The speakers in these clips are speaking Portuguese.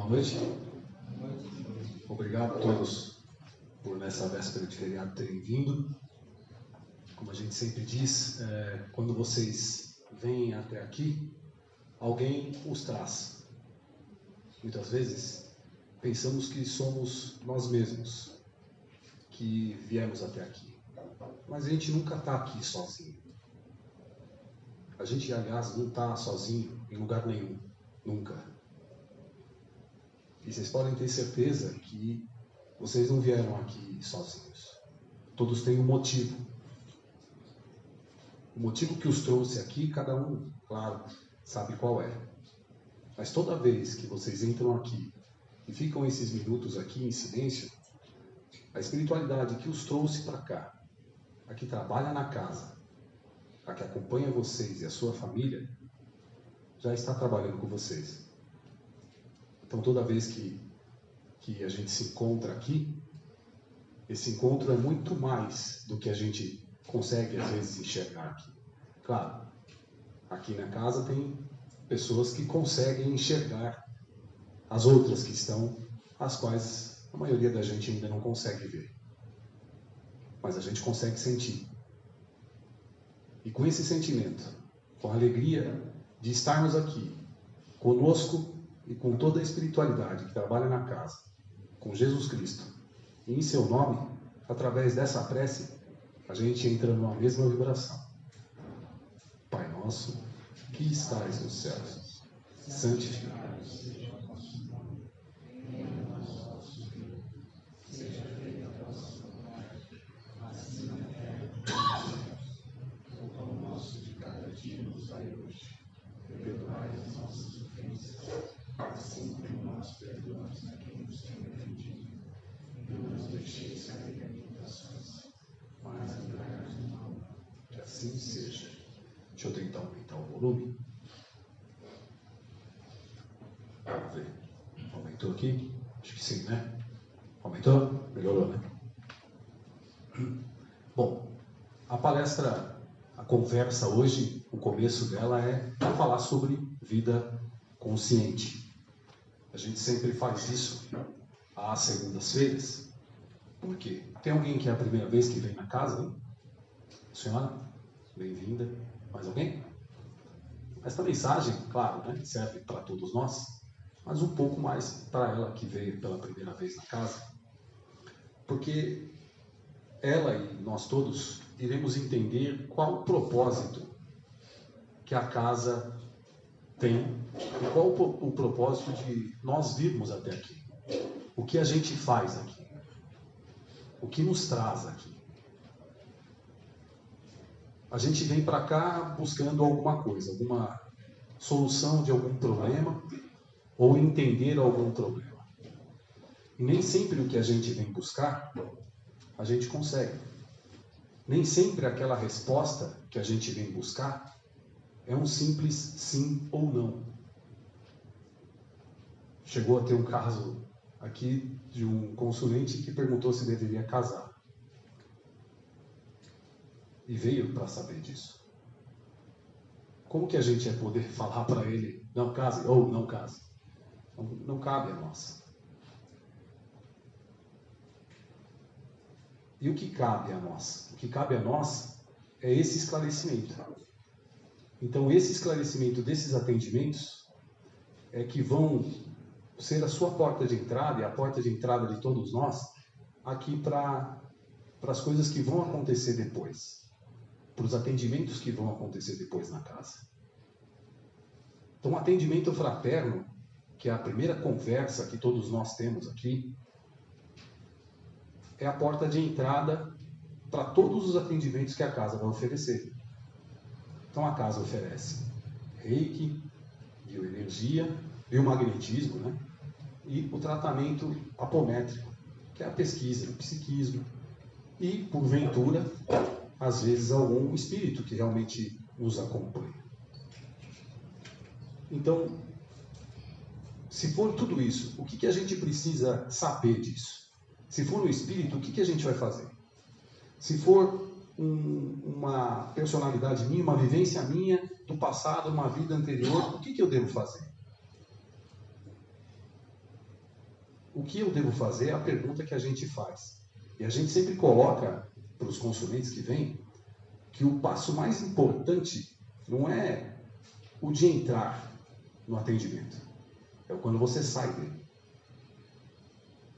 Boa noite. Obrigado a todos por nessa véspera de feriado terem vindo. Como a gente sempre diz, quando vocês vêm até aqui, alguém os traz. Muitas vezes pensamos que somos nós mesmos que viemos até aqui. Mas a gente nunca está aqui sozinho. A gente, aliás, não está sozinho em lugar nenhum. Nunca. E vocês podem ter certeza que vocês não vieram aqui sozinhos. Todos têm um motivo. O motivo que os trouxe aqui, cada um, claro, sabe qual é. Mas toda vez que vocês entram aqui e ficam esses minutos aqui em silêncio, a espiritualidade que os trouxe para cá, a que trabalha na casa, a que acompanha vocês e a sua família, já está trabalhando com vocês. Então, toda vez que a gente se encontra aqui, esse encontro é muito mais do que a gente consegue, às vezes, enxergar aqui. Claro, aqui na casa tem pessoas que conseguem enxergar as outras que estão, as quais a maioria da gente ainda não consegue ver. Mas a gente consegue sentir. E com esse sentimento, com a alegria de estarmos aqui, conosco, e com toda a espiritualidade que trabalha na casa, com Jesus Cristo, e em seu nome, através dessa prece, a gente entra numa mesma vibração. Pai nosso, que estais nos céus, santificado seja o vosso nome. Venha a nós o vosso reino. Seja feita a vossa vontade, assim na terra como nos céus. O pão nosso de cada dia nos dai hoje. Perdoai as nossas ofensas, assim como nós perdoamos a quem nos tem ofendido. E não nos deixeis cair em tentações, mas livrai-nos do mal. Que assim seja. Deixa eu tentar aumentar o volume. Vamos ver. Aumentou aqui? Acho que sim, né? Aumentou? Melhorou, né? Bom, a palestra, a conversa hoje, o começo dela é falar sobre vida consciente. A gente sempre faz isso às segundas-feiras. Por quê? Tem alguém que é a primeira vez que vem na casa, hein? Senhora? Bem-vinda. Mais alguém? Esta mensagem, claro, né, serve para todos nós, mas um pouco mais para ela que veio pela primeira vez na casa. Porque ela e nós todos iremos entender qual o propósito que a casa tem, e qual o propósito de nós virmos até aqui. O que a gente faz aqui. O que nos traz aqui. A gente vem para cá buscando alguma coisa, alguma solução de algum problema, ou entender algum problema. E nem sempre o que a gente vem buscar, a gente consegue. Nem sempre aquela resposta que a gente vem buscar é um simples sim ou não. Chegou a ter um caso aqui de um consulente que perguntou se deveria casar. E veio para saber disso. Como que a gente ia poder falar para ele, não case ou não case? Não cabe a nós. E o que cabe a nós? O que cabe a nós é esse esclarecimento. Então, esse esclarecimento desses atendimentos é que vão ser a sua porta de entrada e a porta de entrada de todos nós aqui para as coisas que vão acontecer depois, para os atendimentos que vão acontecer depois na casa. Então, o atendimento fraterno, que é a primeira conversa que todos nós temos aqui, é a porta de entrada para todos os atendimentos que a casa vai oferecer. Então, a casa oferece reiki, bioenergia, biomagnetismo, né? E o tratamento apométrico, que é a pesquisa do psiquismo. E, porventura, às vezes, algum espírito que realmente nos acompanha. Então, se for tudo isso, o que a gente precisa saber disso? Se for um espírito, o que a gente vai fazer? Se for uma personalidade minha, uma vivência minha do passado, uma vida anterior, o que eu devo fazer? o que eu devo fazer é a pergunta que a gente faz. E a gente sempre coloca para os consulentes que vêm que o passo mais importante não é o de entrar no atendimento, é quando você sai dele.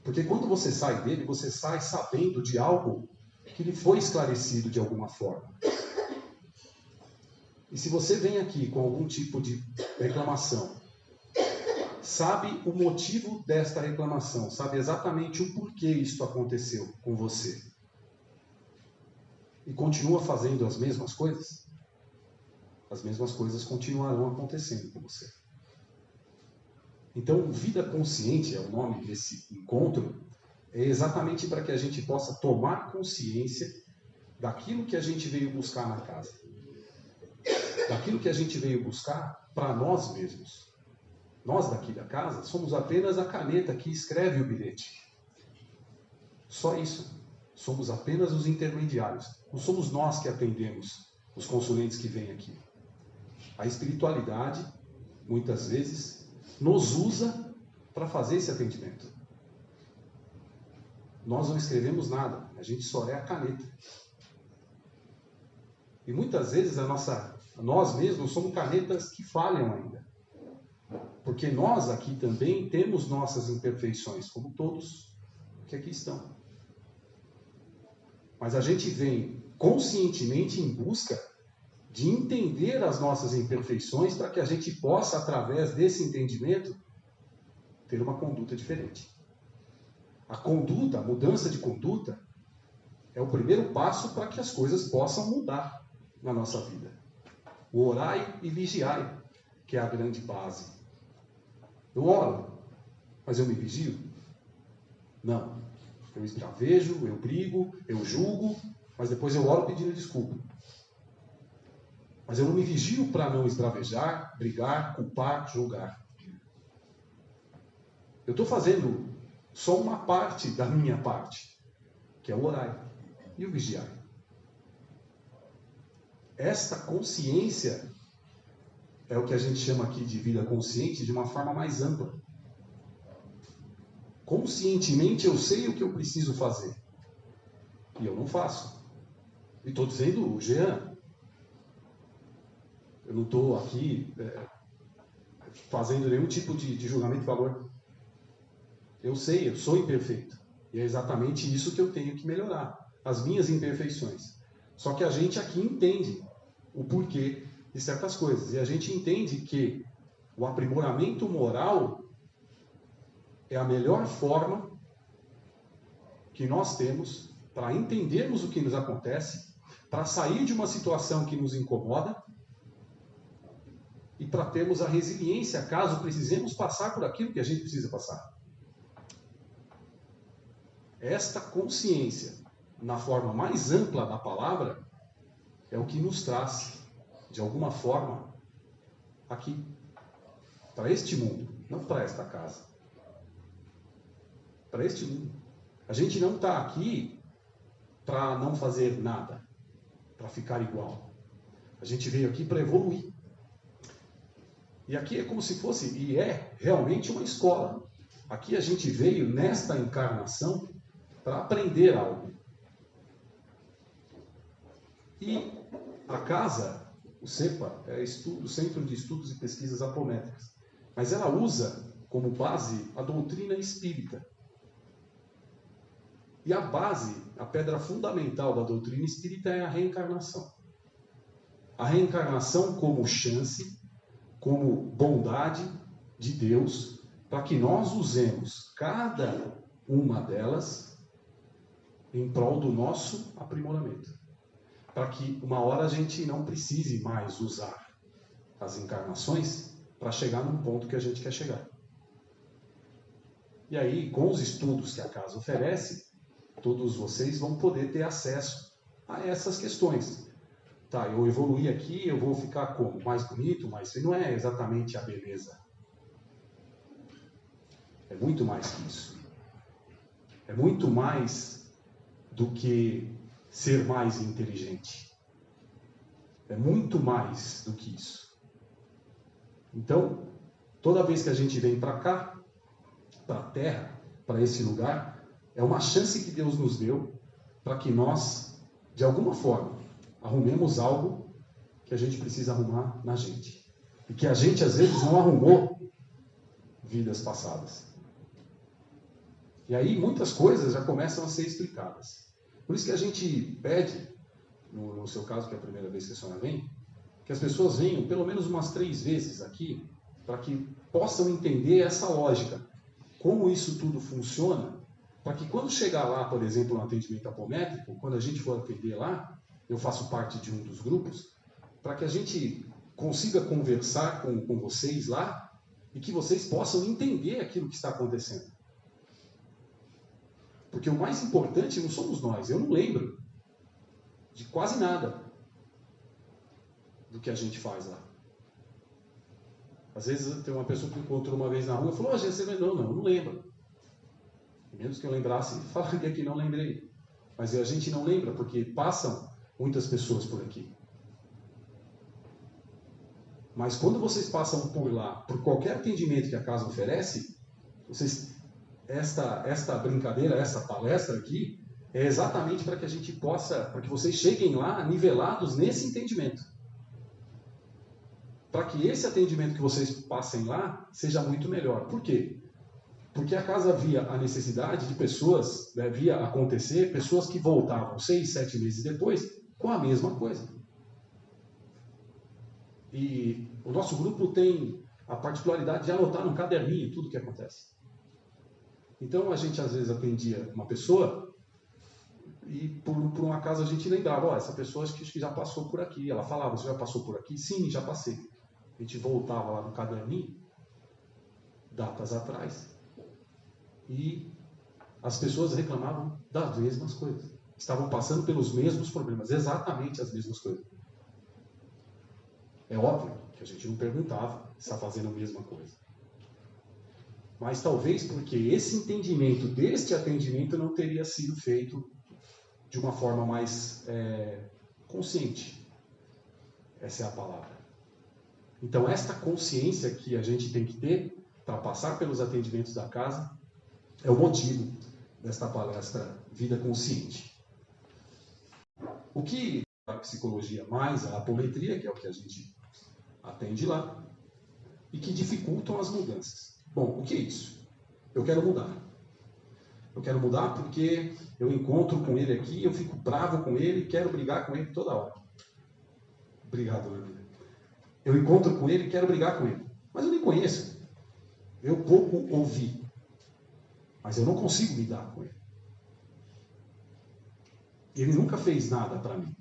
Porque quando você sai dele, você sai sabendo de algo que lhe foi esclarecido de alguma forma. E se você vem aqui com algum tipo de reclamação, sabe o motivo desta reclamação, sabe exatamente o porquê isto aconteceu com você, e continua fazendo as mesmas coisas continuarão acontecendo com você. Então, vida consciente é o nome desse encontro, é exatamente para que a gente possa tomar consciência daquilo que a gente veio buscar na casa. Daquilo que a gente veio buscar para nós mesmos. Nós daqui da casa somos apenas a caneta que escreve o bilhete. Só isso. Somos apenas os intermediários. Não somos nós que atendemos os consulentes que vêm aqui. A espiritualidade, muitas vezes, nos usa para fazer esse atendimento. Nós não escrevemos nada, a gente só é a caneta. E muitas vezes nós mesmos somos canetas que falham ainda. Porque nós aqui também temos nossas imperfeições, como todos que aqui estão. Mas a gente vem conscientemente em busca de entender as nossas imperfeições para que a gente possa, através desse entendimento, ter uma conduta diferente. A conduta, a mudança de conduta, é o primeiro passo para que as coisas possam mudar na nossa vida. O orai e vigiai, que é a grande base. Eu oro, mas eu me vigio? Não. Eu esbravejo, eu brigo, eu julgo, mas depois eu oro pedindo desculpa. Mas eu não me vigio para não esbravejar, brigar, culpar, julgar. Eu estou fazendo só uma parte da minha parte, que é o orai e o vigiar. Esta consciência é o que a gente chama aqui de vida consciente de uma forma mais ampla. Conscientemente eu sei o que eu preciso fazer. E eu não faço. E estou dizendo o Jean. Eu não estou aqui fazendo nenhum tipo de julgamento de valor. Eu sei, eu sou imperfeito. E é exatamente isso que eu tenho que melhorar. As minhas imperfeições. Só que a gente aqui entende o porquê de certas coisas. E a gente entende que o aprimoramento moral é a melhor forma que nós temos para entendermos o que nos acontece, para sair de uma situação que nos incomoda e para termos a resiliência caso precisemos passar por aquilo que a gente precisa passar. Esta consciência, na forma mais ampla da palavra, é o que nos traz, de alguma forma, aqui, para este mundo, não para esta casa. Para este mundo. A gente não está aqui para não fazer nada, para ficar igual. A gente veio aqui para evoluir. E aqui é como se fosse, e é realmente uma escola. Aqui a gente veio nesta encarnação para aprender algo. E a casa, o CEPA, é o Centro de Estudos e Pesquisas Apométricas. Mas ela usa como base a doutrina espírita. E a base, a pedra fundamental da doutrina espírita é a reencarnação. A reencarnação como chance, como bondade de Deus, para que nós usemos cada uma delas em prol do nosso aprimoramento. Para que uma hora a gente não precise mais usar as encarnações para chegar num ponto que a gente quer chegar. E aí, com os estudos que a casa oferece, todos vocês vão poder ter acesso a essas questões. Tá, eu evoluí aqui, eu vou ficar como? Mais bonito, mais feio? Não é exatamente a beleza. É muito mais que isso. É muito mais do que ser mais inteligente. É muito mais do que isso. Então, toda vez que a gente vem para cá, para a Terra, para esse lugar, é uma chance que Deus nos deu para que nós, de alguma forma, arrumemos algo que a gente precisa arrumar na gente. E que a gente, às vezes, não arrumou vidas passadas. E aí, muitas coisas já começam a ser explicadas. Por isso que a gente pede, no seu caso, que é a primeira vez que a senhora vem, que as pessoas venham pelo menos umas 3 vezes aqui, para que possam entender essa lógica. Como isso tudo funciona, para que quando chegar lá, por exemplo, no atendimento apométrico, quando a gente for atender lá, eu faço parte de um dos grupos, para que a gente consiga conversar com vocês lá e que vocês possam entender aquilo que está acontecendo. Porque o mais importante não somos nós. Eu não lembro de quase nada do que a gente faz lá. Às vezes tem uma pessoa que encontrou uma vez na rua e falou: "Oh, você lembra?" Não, eu não lembro. Menos que eu lembrasse, falaria que não lembrei. Mas a gente não lembra porque passam muitas pessoas por aqui. Mas quando vocês passam por lá, por qualquer atendimento que a casa oferece, esta brincadeira, essa palestra aqui, é exatamente para que a gente possa, para que vocês cheguem lá nivelados nesse entendimento. Para que esse atendimento que vocês passem lá seja muito melhor. Por quê? Porque a casa via a necessidade de pessoas, via acontecer, pessoas que voltavam 6, 7 meses depois com a mesma coisa. E o nosso grupo tem a particularidade de anotar num caderninho tudo o que acontece. Então a gente às vezes atendia uma pessoa e por um acaso a gente lembrava: essa pessoa acho que já passou por aqui. Ela falava: "Você já passou por aqui?" "Sim, já passei." A gente voltava lá no caderninho, datas atrás, e as pessoas reclamavam das mesmas coisas. Estavam passando pelos mesmos problemas, exatamente as mesmas coisas. É óbvio que a gente não perguntava se está fazendo a mesma coisa. Mas talvez porque esse entendimento deste atendimento não teria sido feito de uma forma mais consciente. Essa é a palavra. Então, esta consciência que a gente tem que ter para passar pelos atendimentos da casa é o motivo desta palestra Vida Consciente. O que a psicologia mais a apometria, que é o que a gente atende lá, e que dificultam as mudanças. Bom, o que é isso? Eu quero mudar. Eu quero mudar porque eu encontro com ele aqui, eu fico bravo com ele, quero brigar com ele toda hora. Obrigado, meu amigo. Eu encontro com ele e quero brigar com ele. Mas eu nem conheço. Eu pouco ouvi. Mas eu não consigo lidar com ele. Ele nunca fez nada para mim.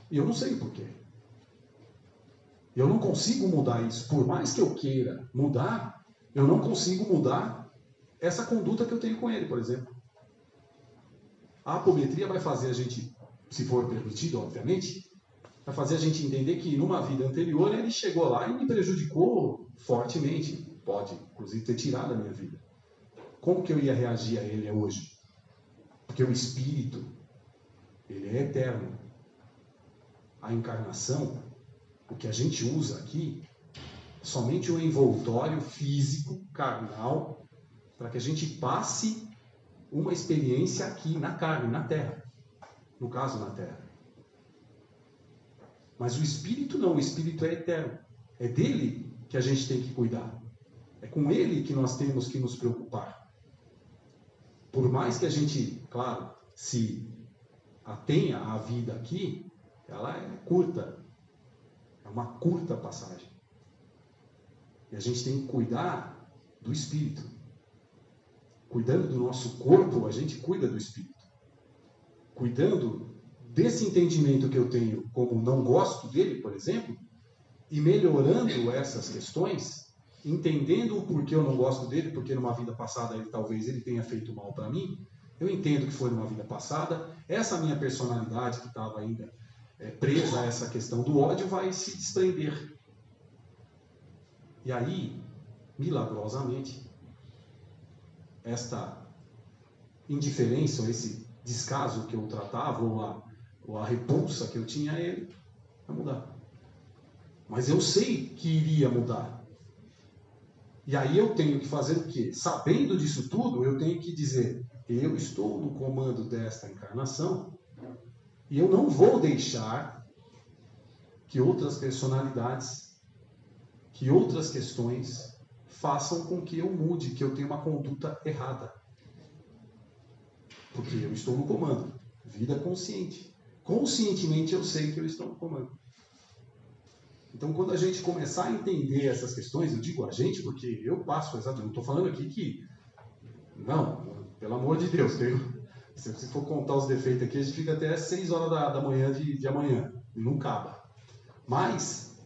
E eu não sei porquê. Eu não consigo mudar isso. Por mais que eu queira mudar, eu não consigo mudar essa conduta que eu tenho com ele, por exemplo. A apometria vai fazer a gente, se for permitido, obviamente, vai fazer a gente entender que numa vida anterior ele chegou lá e me prejudicou fortemente. Pode, inclusive, ter tirado a minha vida. Como que eu ia reagir a ele hoje? Porque o espírito, ele é eterno. A encarnação, o que a gente usa aqui, é somente um envoltório físico, carnal, para que a gente passe uma experiência aqui na carne, na Terra. No caso, na Terra. Mas o espírito não, o espírito é eterno. É dele que a gente tem que cuidar. É com ele que nós temos que nos preocupar. Por mais que a gente, claro, se atenha à vida aqui, ela é curta. É uma curta passagem. E a gente tem que cuidar do espírito. Cuidando do nosso corpo, a gente cuida do espírito. Cuidando desse entendimento que eu tenho como não gosto dele, por exemplo, e melhorando essas questões, entendendo o porquê eu não gosto dele, porque numa vida passada talvez ele tenha feito mal para mim, eu entendo que foi numa vida passada, essa minha personalidade que estava ainda presa a essa questão do ódio vai se desprender. E aí, milagrosamente, esta indiferença, ou esse descaso que eu tratava, ou a repulsa que eu tinha a ele, vai mudar. Mas eu sei que iria mudar. E aí eu tenho que fazer o quê? Sabendo disso tudo, eu tenho que dizer, eu estou no comando desta encarnação e eu não vou deixar que outras personalidades, que outras questões façam com que eu mude, que eu tenha uma conduta errada. Porque eu estou no comando. Vida consciente. Conscientemente eu sei que eu estou no comando. Então, quando a gente começar a entender essas questões, eu digo a gente porque eu passo, exato, eu não estou falando aqui que... Não, pelo amor de Deus, se for contar os defeitos aqui, a gente fica até 6 horas da manhã de amanhã, e não acaba. Mas,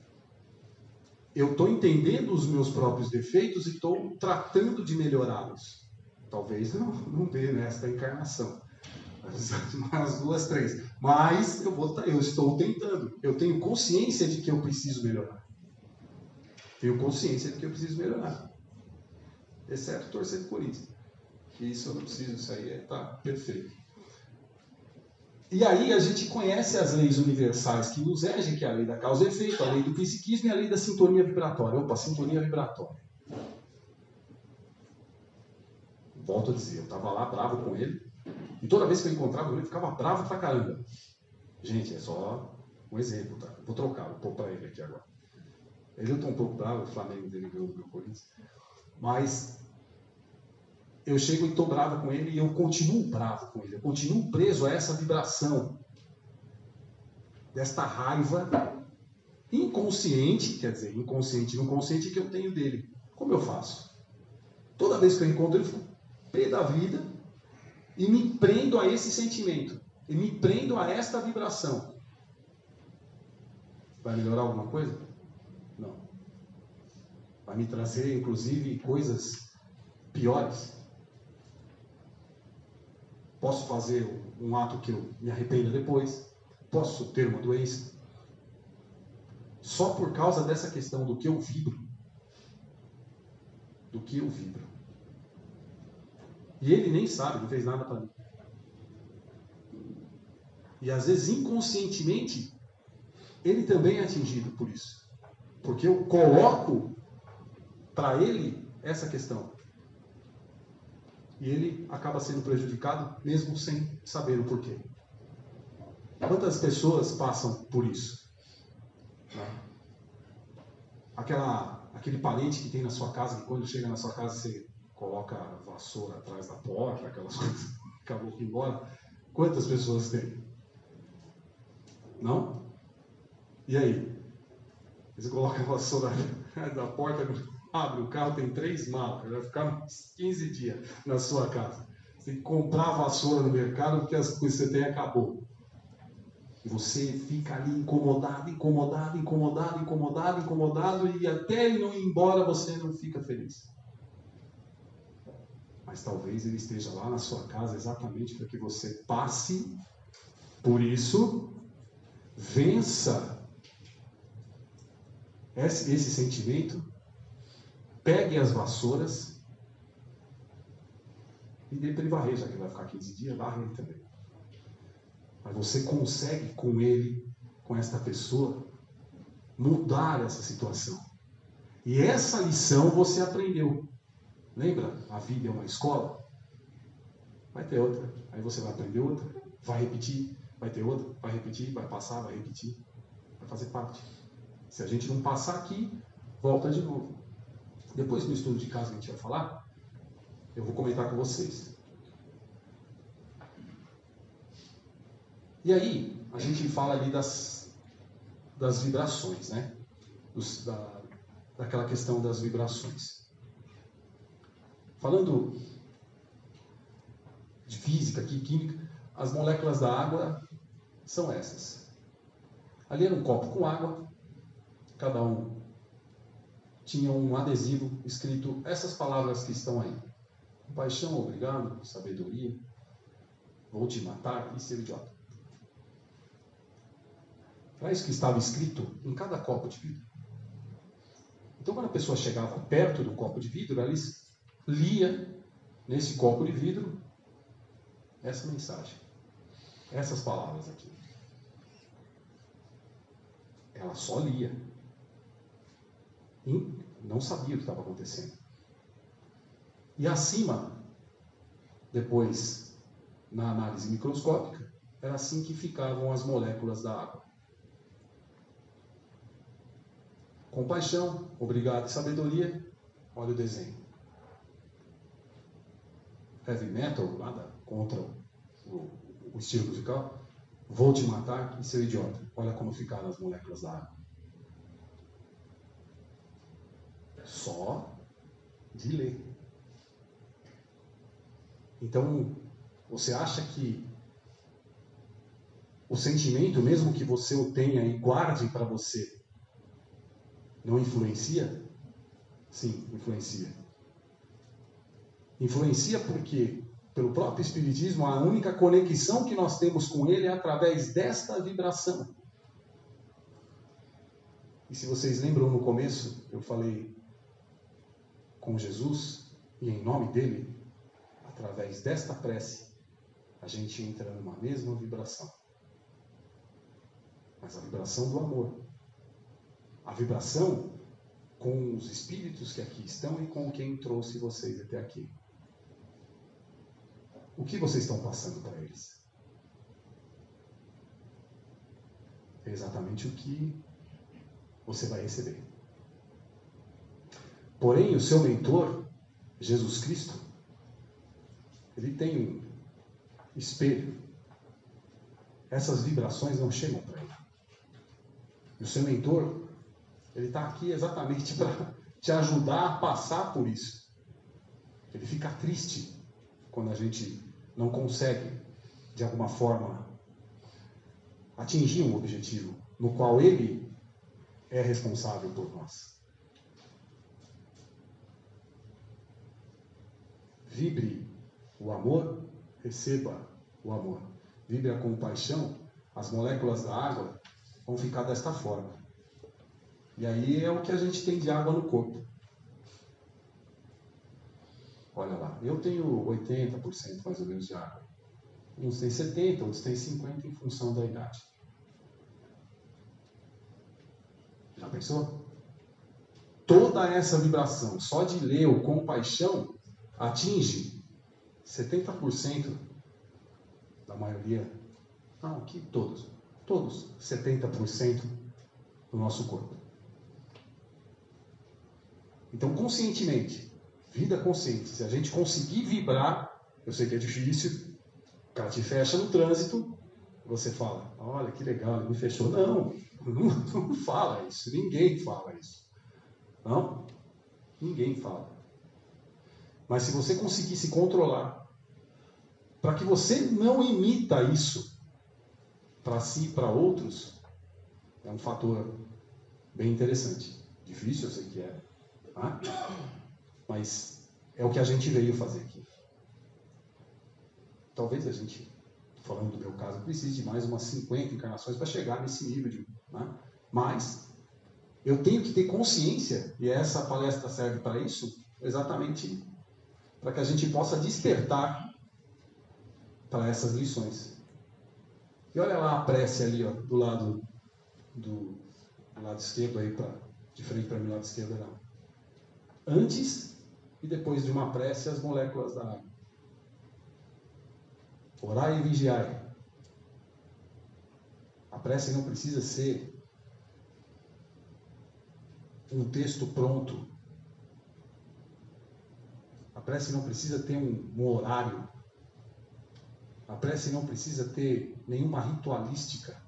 eu estou entendendo os meus próprios defeitos e estou tratando de melhorá-los. Talvez não dê nesta encarnação. Umas 2, 3. Mas eu estou tentando. Eu tenho consciência de que eu preciso melhorar. Tenho consciência de que eu preciso melhorar. Exceto torcer pro Corinthians. Isso eu não preciso, isso aí está perfeito. E aí a gente conhece as leis universais que nos regem, que é a lei da causa e efeito, a lei do psiquismo e a lei da sintonia vibratória. Opa, sintonia vibratória. Volto a dizer, eu estava lá bravo com ele. E toda vez que eu encontrava ele, ficava bravo pra caramba. Gente, é só um exemplo, tá? Vou trocar, vou pôr pra ele aqui agora. Ele eu tô um pouco bravo, o Flamengo dele ganhou o meu Corinthians. Mas eu chego e tô bravo com ele e eu continuo bravo com ele. Eu continuo preso a essa vibração. Desta raiva inconsciente, quer dizer, inconsciente e inconsciente que eu tenho dele. Como eu faço? Toda vez que eu encontro ele, eu fico pé da vida. E me prendo a esse sentimento. E me prendo a esta vibração. Vai melhorar alguma coisa? Não. Vai me trazer, inclusive, coisas piores. Posso fazer um ato que eu me arrependa depois. Posso ter uma doença. Só por causa dessa questão do que eu vibro. Do que eu vibro. E ele nem sabe, não fez nada para mim. E às vezes, inconscientemente, ele também é atingido por isso. Porque eu coloco para ele essa questão. E ele acaba sendo prejudicado, mesmo sem saber o porquê. Quantas pessoas passam por isso? Aquele parente que tem na sua casa, que quando chega na sua casa você coloca a vassoura atrás da porta, aquelas coisas, acabou que embora. Quantas pessoas tem? Não? E aí? Você coloca a vassoura atrás da porta, abre o carro, tem 3 malas, vai ficar uns 15 dias na sua casa. Você tem que comprar a vassoura no mercado porque as coisas que você tem acabou. E você fica ali incomodado, e até ele não ir embora você não fica feliz. Mas talvez ele esteja lá na sua casa exatamente para que você passe por isso, vença esse sentimento, pegue as vassouras e dê para ele varrer, já que ele vai ficar 15 dias, varre ele também. Mas você consegue com ele, com esta pessoa, mudar essa situação. E essa lição você aprendeu. Lembra? A vida é uma escola? Vai ter outra. Aí você vai aprender outra, vai repetir, vai ter outra, vai repetir, vai passar, vai repetir. Vai fazer parte. Se a gente não passar aqui, volta de novo. Depois no estudo de caso que a gente vai falar, eu vou comentar com vocês. E aí, a gente fala ali das vibrações, né? Daquela questão das vibrações. Falando de física, aqui, química, as moléculas da água são essas. Ali era um copo com água, cada um tinha um adesivo escrito essas palavras que estão aí. Paixão, obrigado, sabedoria, vou te matar e ser idiota. Era isso que estava escrito em cada copo de vidro. Então, quando a pessoa chegava perto do copo de vidro, ela lia nesse copo de vidro essa mensagem, essas palavras aqui. Ela só lia e não sabia o que estava acontecendo. E acima, depois, na análise microscópica, era assim que ficavam as moléculas da água. Compaixão, obrigado e sabedoria, olha o desenho. Heavy metal, nada contra o estilo musical. Vou te matar e seu idiota. Olha como ficaram as moléculas da água. Só de ler. Então, você acha que o sentimento, mesmo que você o tenha e guarde para você, não influencia? Sim, influencia. Influencia porque, pelo próprio Espiritismo, a única conexão que nós temos com ele é através desta vibração. E se vocês lembram no começo, eu falei com Jesus, e em nome dele, através desta prece, a gente entra numa mesma vibração. Mas a vibração do amor. A vibração com os espíritos que aqui estão e com quem trouxe vocês até aqui. O que vocês estão passando para eles? É exatamente o que você vai receber. Porém, o seu mentor, Jesus Cristo, ele tem um espelho. Essas vibrações não chegam para ele. E o seu mentor, ele está aqui exatamente para te ajudar a passar por isso. Ele fica triste quando a gente não consegue, de alguma forma, atingir um objetivo no qual ele é responsável por nós. Vibre o amor, receba o amor. Vibre a compaixão, as moléculas da água vão ficar desta forma. E aí é o que a gente tem de água no corpo. Olha lá, eu tenho 80% mais ou menos de água. Uns têm 70%, outros têm 50% em função da idade. Já pensou? Toda essa vibração, só de ler o compaixão, atinge 70% da maioria. Não, aqui todos 70% do nosso corpo. Então, conscientemente, vida consciente, se a gente conseguir vibrar, eu sei que é difícil, o cara te fecha no trânsito, você fala, olha que legal, ele me fechou. Não fala isso, ninguém fala isso. Não? Ninguém fala. Mas se você conseguir se controlar, para que você não imita isso para si e para outros, é um fator bem interessante. Difícil, eu sei que é. Tá? Mas é o que a gente veio fazer aqui. Talvez a gente, falando do meu caso, precise de mais umas 50 encarnações para chegar nesse nível. Mas eu tenho que ter consciência, e essa palestra serve para isso, exatamente para que a gente possa despertar para essas lições. E olha lá a prece ali, ó, do lado esquerdo, aí de frente para mim, lado esquerdo. Não. Antes e depois de uma prece, as moléculas da água. Orai e vigiai. A prece não precisa ser um texto pronto. A prece não precisa ter um horário. A prece não precisa ter nenhuma ritualística.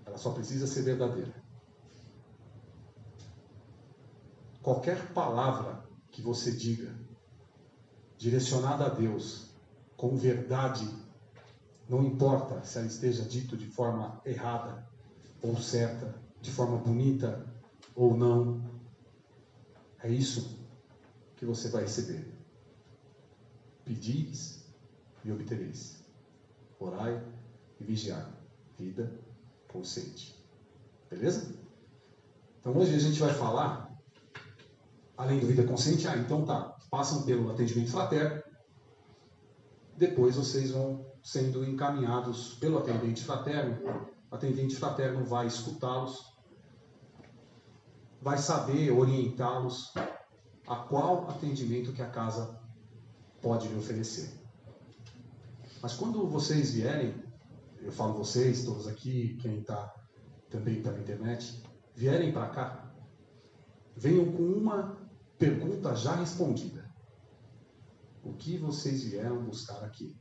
Ela só precisa ser verdadeira. Qualquer palavra que você diga, direcionada a Deus, com verdade, não importa se ela esteja dita de forma errada ou certa, de forma bonita ou não, é isso que você vai receber. Pedis e obtereis. Orai e vigiai. Vida consciente. Beleza? Então hoje a gente vai falar, além do vida consciente, então tá, passam pelo atendimento fraterno, depois vocês vão sendo encaminhados pelo atendente fraterno. O atendente fraterno vai escutá-los, vai saber orientá-los a qual atendimento que a casa pode lhe oferecer. Mas quando vocês vierem, eu falo vocês, todos aqui, quem está também pela internet, vierem para cá, venham com uma pergunta já respondida. O que vocês vieram buscar aqui?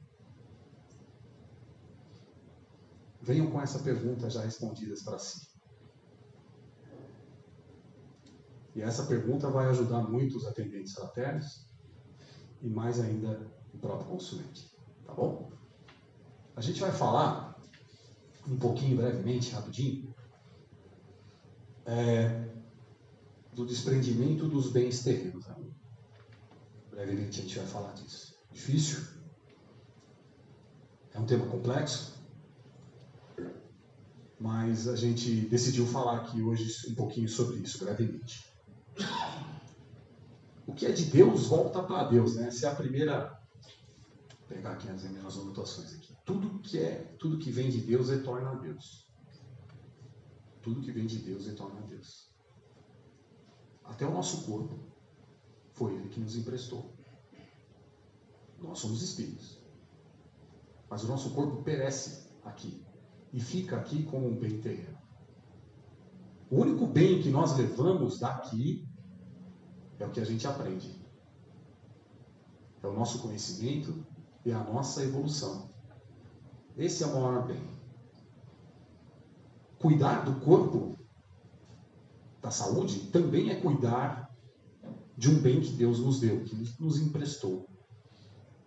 Venham com essa pergunta já respondidas para si. E essa pergunta vai ajudar muito os atendentes fraternos e mais ainda o próprio consulente. Tá bom? A gente vai falar um pouquinho, brevemente, rapidinho, do desprendimento dos bens terrenos. Né? Brevemente a gente vai falar disso. Difícil. É um tema complexo. Mas a gente decidiu falar aqui hoje um pouquinho sobre isso, brevemente. O que é de Deus volta para Deus, né? Essa é a primeira. Vou pegar aqui as minhas anotações aqui. Tudo que vem de Deus retorna a Deus. Tudo que vem de Deus retorna a Deus. Até o nosso corpo foi Ele que nos emprestou. Nós somos espíritos. Mas o nosso corpo perece aqui e fica aqui como um bem terreno. O único bem que nós levamos daqui é o que a gente aprende. É o nosso conhecimento e a nossa evolução. Esse é o maior bem. Cuidar do corpo, da saúde, também é cuidar de um bem que Deus nos deu, que nos emprestou.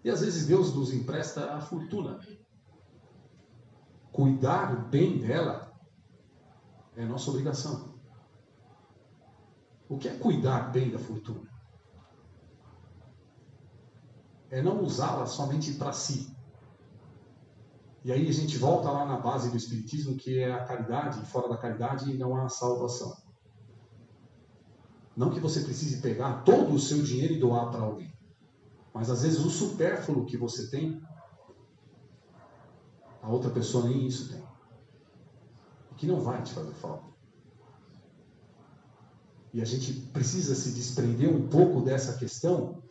E às vezes Deus nos empresta a fortuna. Cuidar bem dela é nossa obrigação. O que é cuidar bem da fortuna? É não usá-la somente para si. E aí a gente volta lá na base do Espiritismo, que é a caridade, e fora da caridade não há salvação. Não que você precise pegar todo o seu dinheiro e doar para alguém. Mas às vezes o supérfluo que você tem, a outra pessoa nem isso tem. E que não vai te fazer falta. E a gente precisa se desprender um pouco dessa questão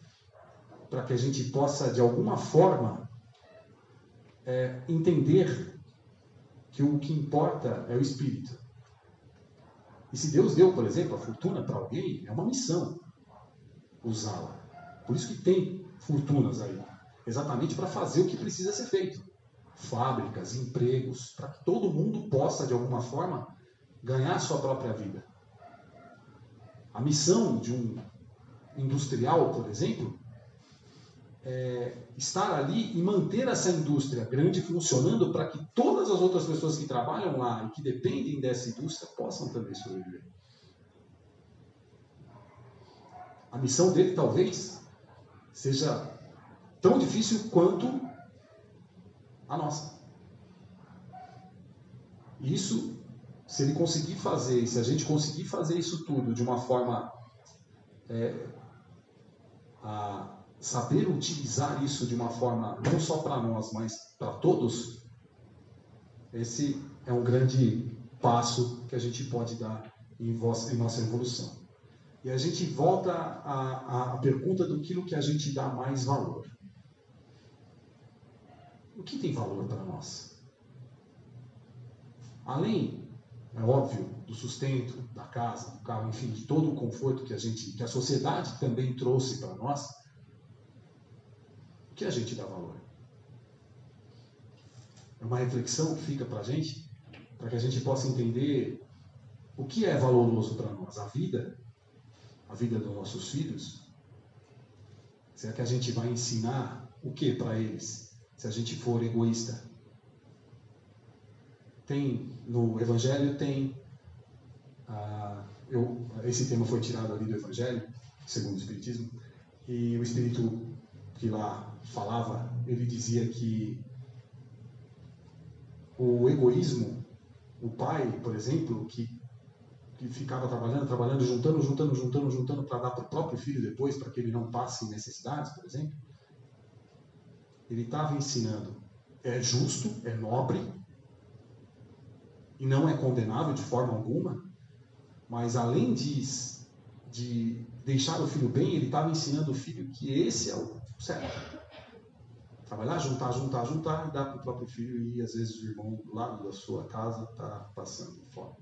para que a gente possa, de alguma forma, entender que o que importa é o espírito. E se Deus deu, por exemplo, a fortuna para alguém, é uma missão usá-la. Por isso que tem fortunas aí. Exatamente para fazer o que precisa ser feito. Fábricas, empregos, para que todo mundo possa, de alguma forma, ganhar a sua própria vida. A missão de um industrial, por exemplo, é estar ali e manter essa indústria grande funcionando para que todas as outras pessoas que trabalham lá e que dependem dessa indústria possam também sobreviver. A missão dele talvez seja tão difícil quanto a nossa. Isso, se ele conseguir fazer, se a gente conseguir fazer isso tudo de uma forma a saber utilizar isso de uma forma não só para nós, mas para todos, esse é um grande passo que a gente pode dar em nossa evolução. E a gente volta à pergunta do que a gente dá mais valor. O que tem valor para nós? Além, é óbvio, do sustento, da casa, do carro, enfim, de todo o conforto que a sociedade também trouxe para nós, o que a gente dá valor? É uma reflexão que fica para a gente, para que a gente possa entender o que é valoroso para nós. A vida dos nossos filhos. Será que a gente vai ensinar o que para eles, se a gente for egoísta? No Evangelho esse tema foi tirado ali do Evangelho, segundo o Espiritismo, e o Espírito que lá falava, ele dizia que o egoísmo, o pai, por exemplo, que ficava trabalhando, juntando para dar para o próprio filho depois, para que ele não passe necessidades, por exemplo, ele estava ensinando, é justo, é nobre, e não é condenável de forma alguma, mas além de deixar o filho bem, ele estava ensinando o filho que esse é o certo. Trabalhar, juntar, e dar para o próprio filho, e às vezes o irmão do lado da sua casa está passando fome.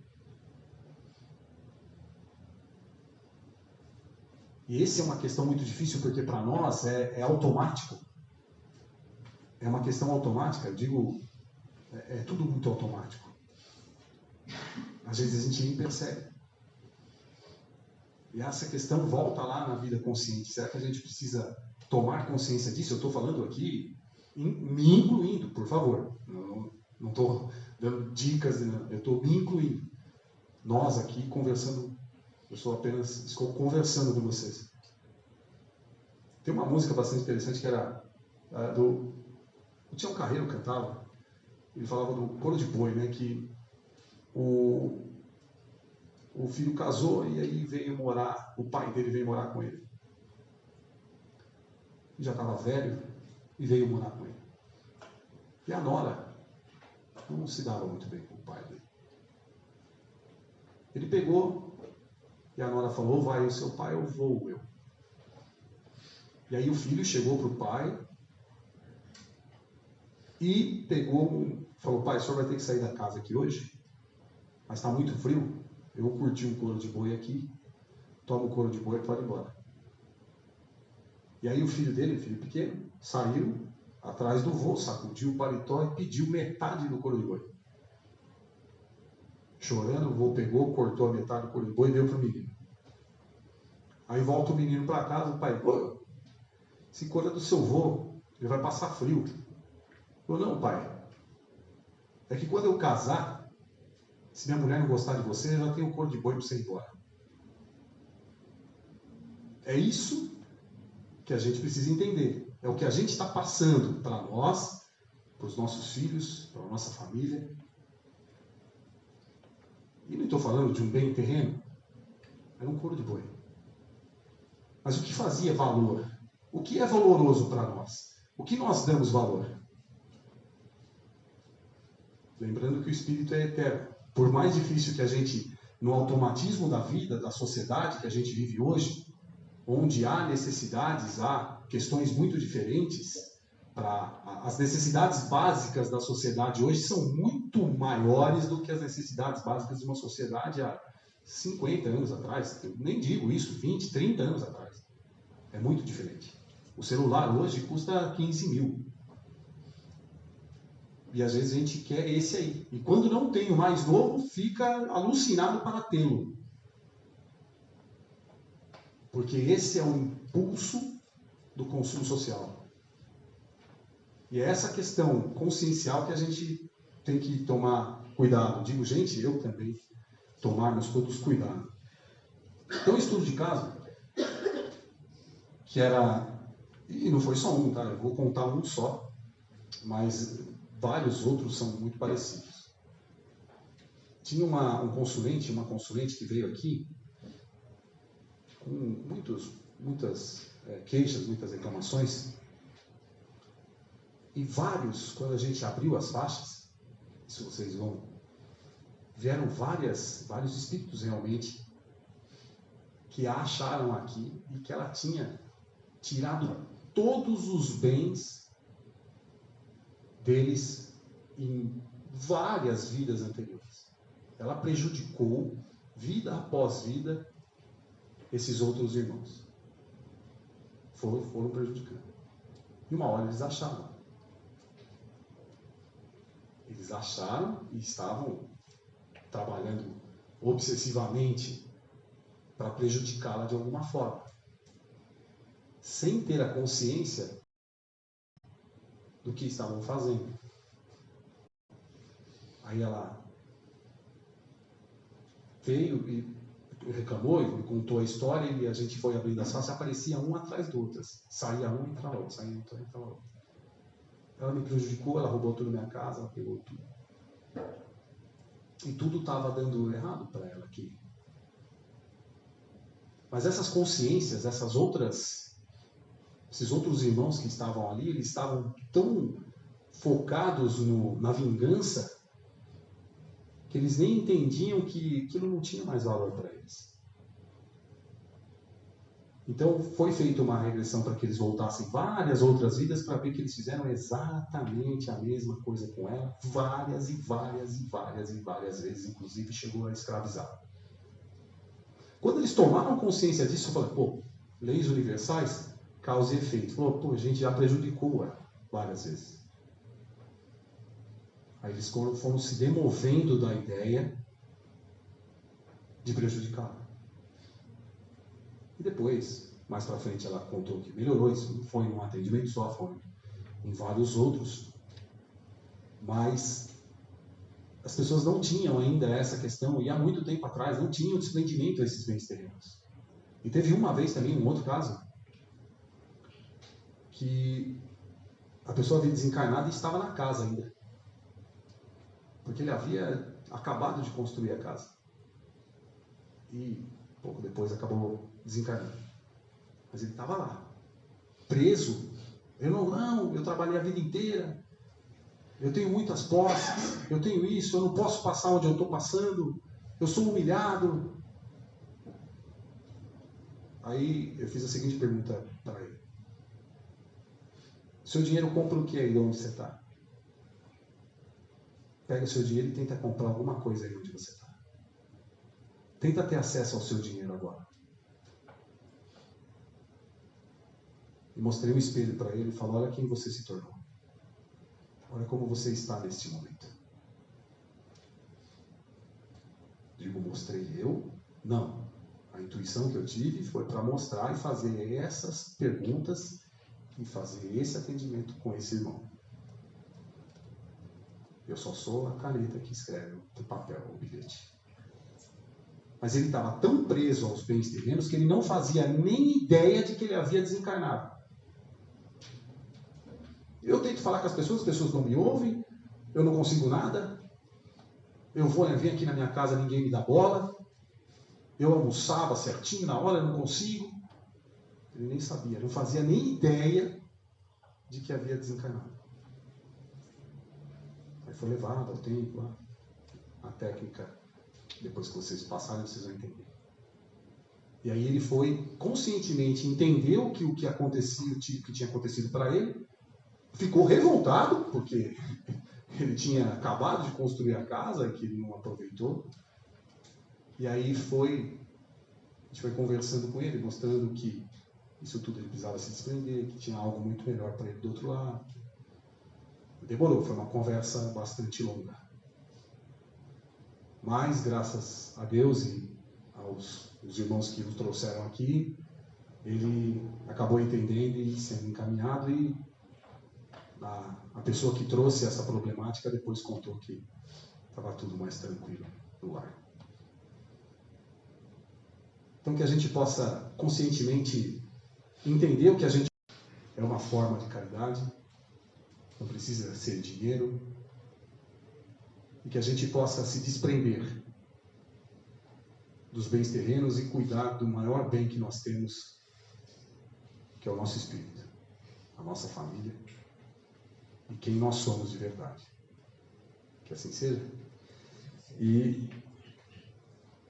E essa é uma questão muito difícil, porque para nós é automático. É uma questão automática, eu digo, é tudo muito automático. Às vezes a gente nem percebe. E essa questão volta lá na vida consciente. Será que a gente precisa tomar consciência disso? Eu estou falando aqui, me incluindo, por favor. Não estou dando dicas, eu estou me incluindo. Nós aqui conversando, eu estou conversando com vocês. Tem uma música bastante interessante que era do Tião Carreiro cantava. Ele falava do couro de boi, né? Que o filho casou e aí veio morar, o pai dele veio morar com ele. Já estava velho e veio morar com ele. E a nora não se dava muito bem com o pai dele. Ele pegou e a nora falou, ou vai o seu pai ou vou eu. E aí o filho chegou para o pai e falou, pai, o senhor vai ter que sair da casa aqui hoje, mas está muito frio. Eu vou curtir um couro de boi aqui, toma o couro de boi e pode ir embora. E aí o filho dele, filho pequeno, saiu atrás do vô, sacudiu o paletó e pediu metade do couro de boi. Chorando, o vô pegou, cortou a metade do couro de boi e deu para o menino. Aí volta o menino para casa, o pai, pô, esse couro é do seu vô, ele vai passar frio. Falou, não, pai, é que quando eu casar, se minha mulher não gostar de você, eu já tenho um couro de boi para você ir embora. É isso que a gente precisa entender. É o que a gente está passando para nós, para os nossos filhos, para a nossa família. E não estou falando de um bem terreno. Era um couro de boi. Mas o que fazia valor? O que é valoroso para nós? O que nós damos valor? Lembrando que o Espírito é eterno. Por mais difícil que a gente, no automatismo da vida, da sociedade que a gente vive hoje, onde há necessidades, há questões muito diferentes, as necessidades básicas da sociedade hoje são muito maiores do que as necessidades básicas de uma sociedade há 50 anos atrás. Eu nem digo isso, 20, 30 anos atrás. É muito diferente. O celular hoje custa 15 mil. E às vezes a gente quer esse aí. E quando não tem o mais novo, fica alucinado para tê-lo. Porque esse é o impulso do consumo social. E é essa questão consciencial que a gente tem que tomar cuidado. Digo, gente, eu também, tomarmos todos cuidado. Então, estudo de caso, que era, e não foi só um, tá? Eu vou contar um só, mas vários outros são muito parecidos. Tinha uma consulente que veio aqui com muitas queixas, muitas reclamações. E vários, quando a gente abriu as faixas, se vocês vão, vieram vários espíritos realmente que a acharam aqui e que ela tinha tirado todos os bens deles em várias vidas anteriores. Ela prejudicou, vida após vida, esses outros irmãos. Foram prejudicando. E uma hora eles acharam. Eles acharam e estavam trabalhando obsessivamente para prejudicá-la de alguma forma, sem ter a consciência do que estavam fazendo. Aí ela veio e reclamou, e contou a história, e a gente foi abrindo as faces, aparecia um atrás do outro. Saía um e entrava outro, saía um e entrava outro. Ela me prejudicou, ela roubou tudo na minha casa, ela pegou tudo. E tudo estava dando errado para ela aqui. Mas essas consciências, esses outros irmãos que estavam ali, eles estavam tão focados na vingança, que eles nem entendiam que aquilo não tinha mais valor para eles. Então foi feita uma regressão para que eles voltassem várias outras vidas para ver que eles fizeram exatamente a mesma coisa com ela, várias e várias e várias e várias vezes, inclusive chegou a escravizar. Quando eles tomaram consciência disso, eu falei, leis universais, causa e efeito. A gente já prejudicou ela várias vezes. Aí eles foram se demovendo da ideia de prejudicá-la. E depois, mais para frente, ela contou que melhorou. Isso não foi num atendimento só, foi em vários outros. Mas as pessoas não tinham ainda essa questão, e há muito tempo atrás não tinham desprendimento a esses bens terrenos. E teve uma vez também, um outro caso, que a pessoa havia desencarnado e estava na casa ainda. Porque ele havia acabado de construir a casa. E pouco depois acabou desencarnando. Mas ele estava lá, preso. Eu trabalhei a vida inteira. Eu tenho muitas posses, eu tenho isso, eu não posso passar onde eu estou passando. Eu sou humilhado. Aí eu fiz a seguinte pergunta para ele. Seu dinheiro compra o que aí de onde você está? Pega o seu dinheiro e tenta comprar alguma coisa aí onde você está. Tenta ter acesso ao seu dinheiro agora. E mostrei um espelho para ele e falei, olha quem você se tornou. Olha como você está neste momento. Digo, mostrei eu? Não. A intuição que eu tive foi para mostrar e fazer essas perguntas e fazer esse atendimento com esse irmão. Eu só sou a caneta que escreve no papel o bilhete. Mas ele estava tão preso aos bens terrenos que ele não fazia nem ideia de que ele havia desencarnado. Eu tento falar com as pessoas não me ouvem, eu não consigo nada, eu venho aqui na minha casa, ninguém me dá bola, eu almoçava certinho na hora, eu não consigo. Ele nem sabia, não fazia nem ideia de que havia desencarnado. Aí foi levado ao tempo, a técnica, depois que vocês passarem, vocês vão entender. E aí ele foi conscientemente, entendeu que o que acontecia, o que tinha acontecido para ele, ficou revoltado, porque ele tinha acabado de construir a casa e que ele não aproveitou. E aí a gente foi conversando com ele, mostrando que isso tudo ele precisava se desprender, que tinha algo muito melhor para ele do outro lado. Demorou, foi uma conversa bastante longa. Mas, graças a Deus e aos irmãos que o trouxeram aqui, ele acabou entendendo e sendo encaminhado, e a pessoa que trouxe essa problemática depois contou que estava tudo mais tranquilo no lar. Então, que a gente possa conscientemente entender o que a gente é uma forma de caridade, não precisa ser dinheiro, e que a gente possa se desprender dos bens terrenos e cuidar do maior bem que nós temos, que é o nosso espírito, a nossa família e quem nós somos de verdade. Que assim seja. E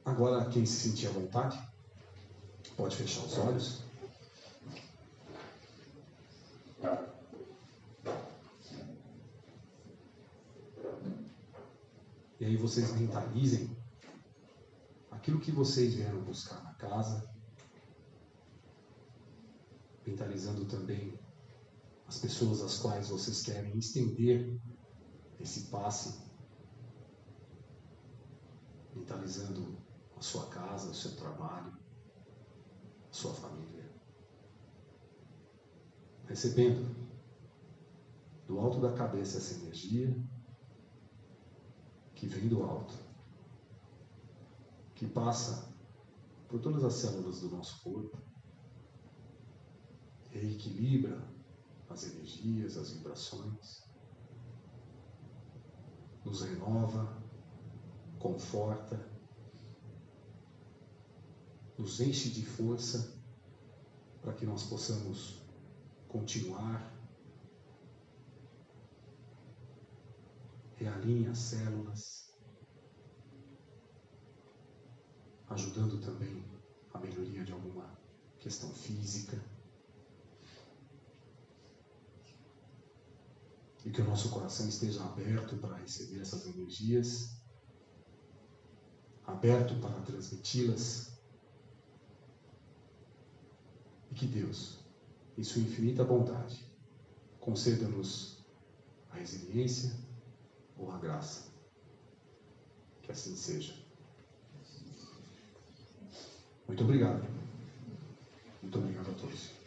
agora, quem se sentir à vontade, pode fechar os olhos. E aí vocês mentalizem aquilo que vocês vieram buscar na casa, mentalizando também as pessoas às quais vocês querem estender esse passe, mentalizando a sua casa, o seu trabalho, a sua família, recebendo do alto da cabeça essa energia que vem do alto, que passa por todas as células do nosso corpo, reequilibra as energias, as vibrações, nos renova, conforta, nos enche de força para que nós possamos continuar, realinha as células, ajudando também a melhoria de alguma questão física. E que o nosso coração esteja aberto para receber essas energias, aberto para transmiti-las. E que Deus, em sua infinita bondade, conceda-nos a resiliência ou a graça. Que assim seja. Muito obrigado. Muito obrigado a todos.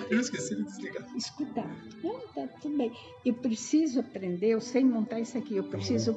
Eu esqueci de desligar. Escuta, não, tá tudo bem. Eu preciso aprender, eu sei montar isso aqui, eu preciso